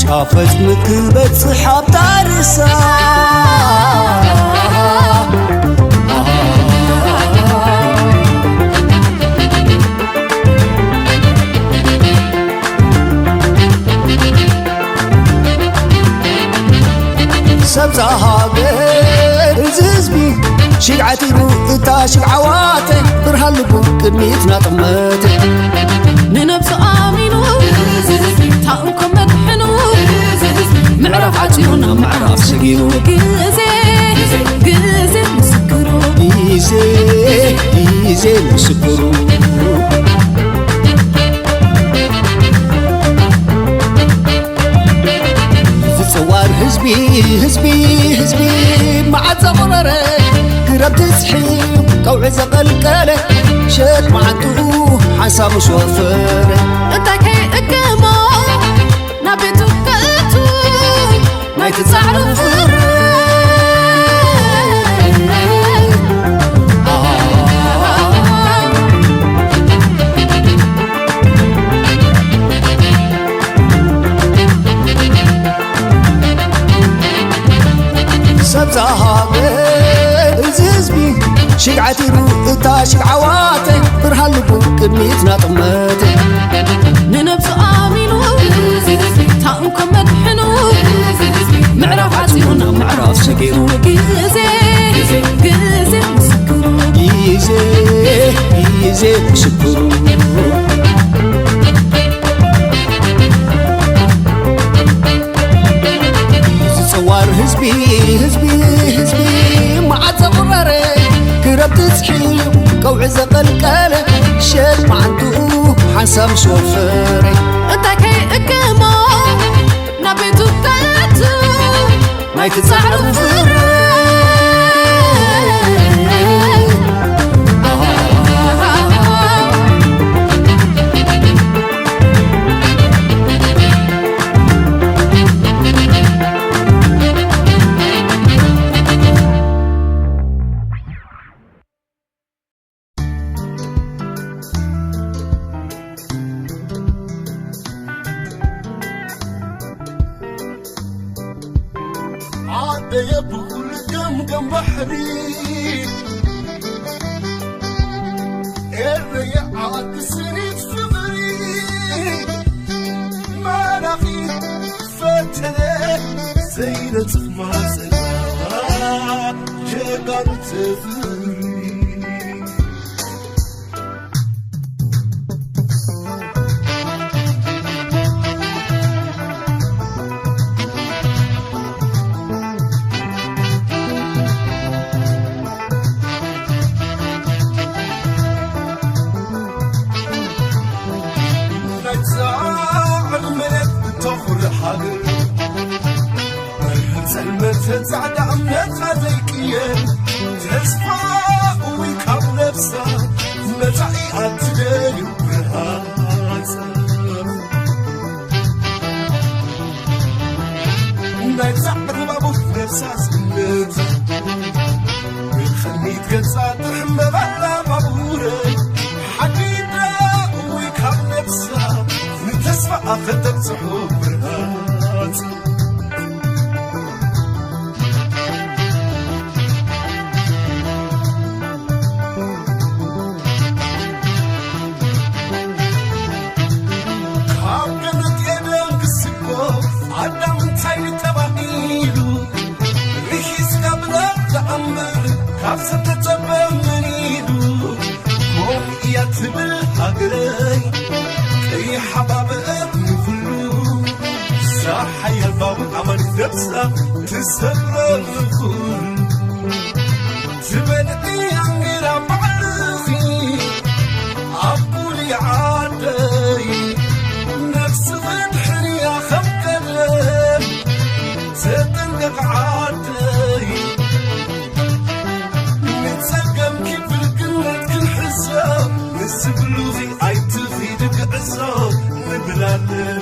شافت مكبت صحاب تارسا سبزها غير ززبي شقعتي اتا شقعواتي برها لبو كدميتنا طمتي ننفس آمينو تاوكم مدحنو معرف عتيونا معرف سقيو قزي مسكرو إيزي مسكرو صوار هزبي مع زمرري قرب تسحيب قوع زقلقلي شيك معتو حساب شوفري انت كي اكما نبيتو كأتو ما يتسعرف سبزها ززبي شقعتي اتا شقعواتي برها لبو كدميتنا طمتي ننفس آمينو تاوكم مدحنو معرف عتيونا معرف سقيو قزي مسكرو إيزي مسكرو صوار هزبي مع زمرري كرب تسحيب قوع زقلقلي شيك معتو حساب شوفري انت كي اكما نبيتو كأتو ما يتسعرف يبغل قم بحري الرياء تسريت فغري ما نخي فتلة سيدة ما سلا جقر تفري تزعد أمنت هذيكية تسفى ويكاب نفسها متعي أتدري برهاسة نتزعد بابو نفسها سنتها بالخميت قصة تحمى بلا بابورة حديدة ويكاب نفسها نتسفى أخذت صحوب برهاسة ستتبع منيدو هم يتبل هقري كي حباب ابن كلو ساحي الباب عمل نفسه تسبر الكل تبنتي انقرا بعرفي عبولي عادي نفس ضدحني اخف كلام تتنقق عادي سبلوغي عيت في دك عصام نبلالنا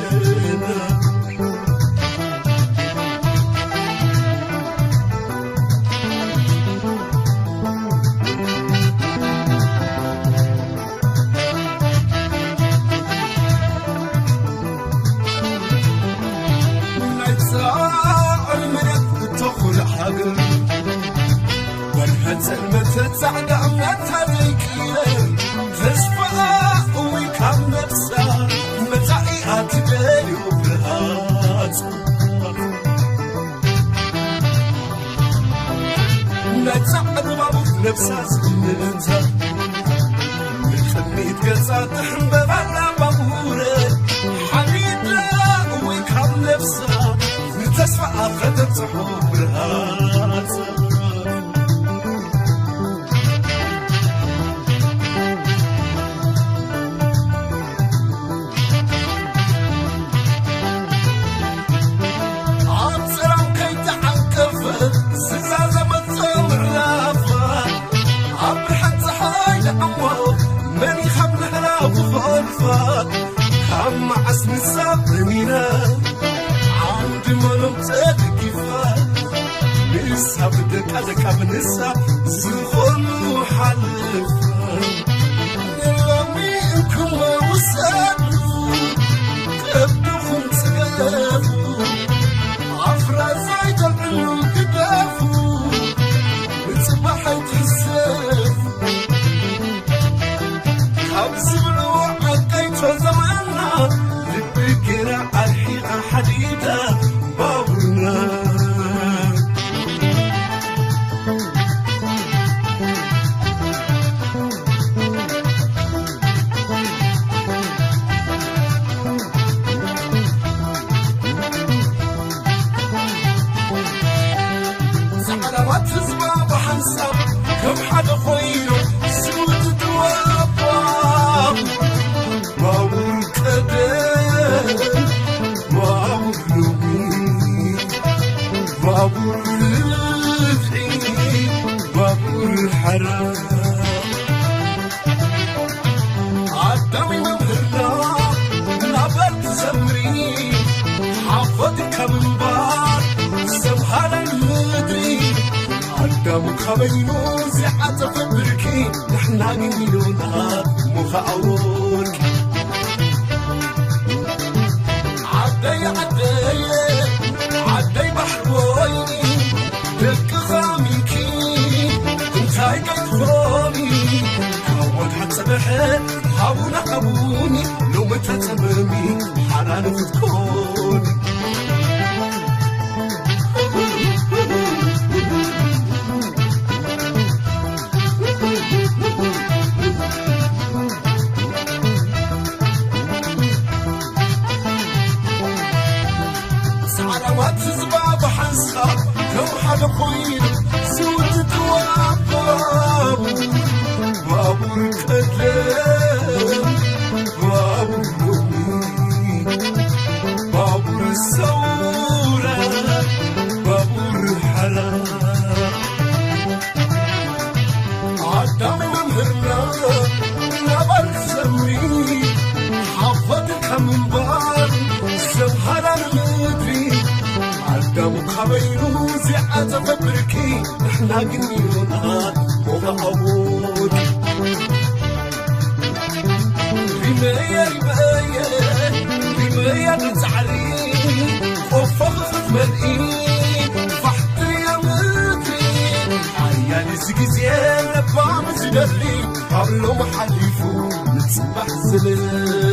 نتساع الملك تخل حقل ورهت المتت سعد عمتها ليكيه تسفى ويكاب نفسها متعي أتدري وبرهات نتعد بابو نفسها سنتها بالخميت قصة تحمى بلا بابورة حديدة ويكاب نفسها تسفى أخذت صحوب برهات هم عسم السابنينا عند ملوم تدكيفا نسا بدك أدكا بنسا زخون وحلفا نلامي إنكم وسادو تبدوكم تقلبو عفرا زايد العنو كدافو نتبحي تحسف حبسبلو عقيتو زماننا لبكرا الحيقة حديدة بابنا زعلوات تزبا بحنسب كم حد خوينو سود دوابا بابور كدن بابور لومي بابور لفعي بابور حرام عدامي ممهرنا نابرت زمري حافظ كمبار سبحان المدري عدامو كبينو زحات فبركي نحنا قيلونا مخاورك عدي بحرويني دك خاميكي انتاي قيتروني كاوك حتى بحر حاونا قبوني لو متتممي حران فتكوني سعروات تزبا بحنساب كم حد خوين سود تواباب بابور كدلم بابور لومي بابور الثورة بابور حرام عبينو زعات فبركي احنا قنيونا وغعبوك رماية رماية رماية نزعري وفخ ملئي فحت يا مدري عيان سقزيان لبام زدري قبلو محلفو نتصبح زلال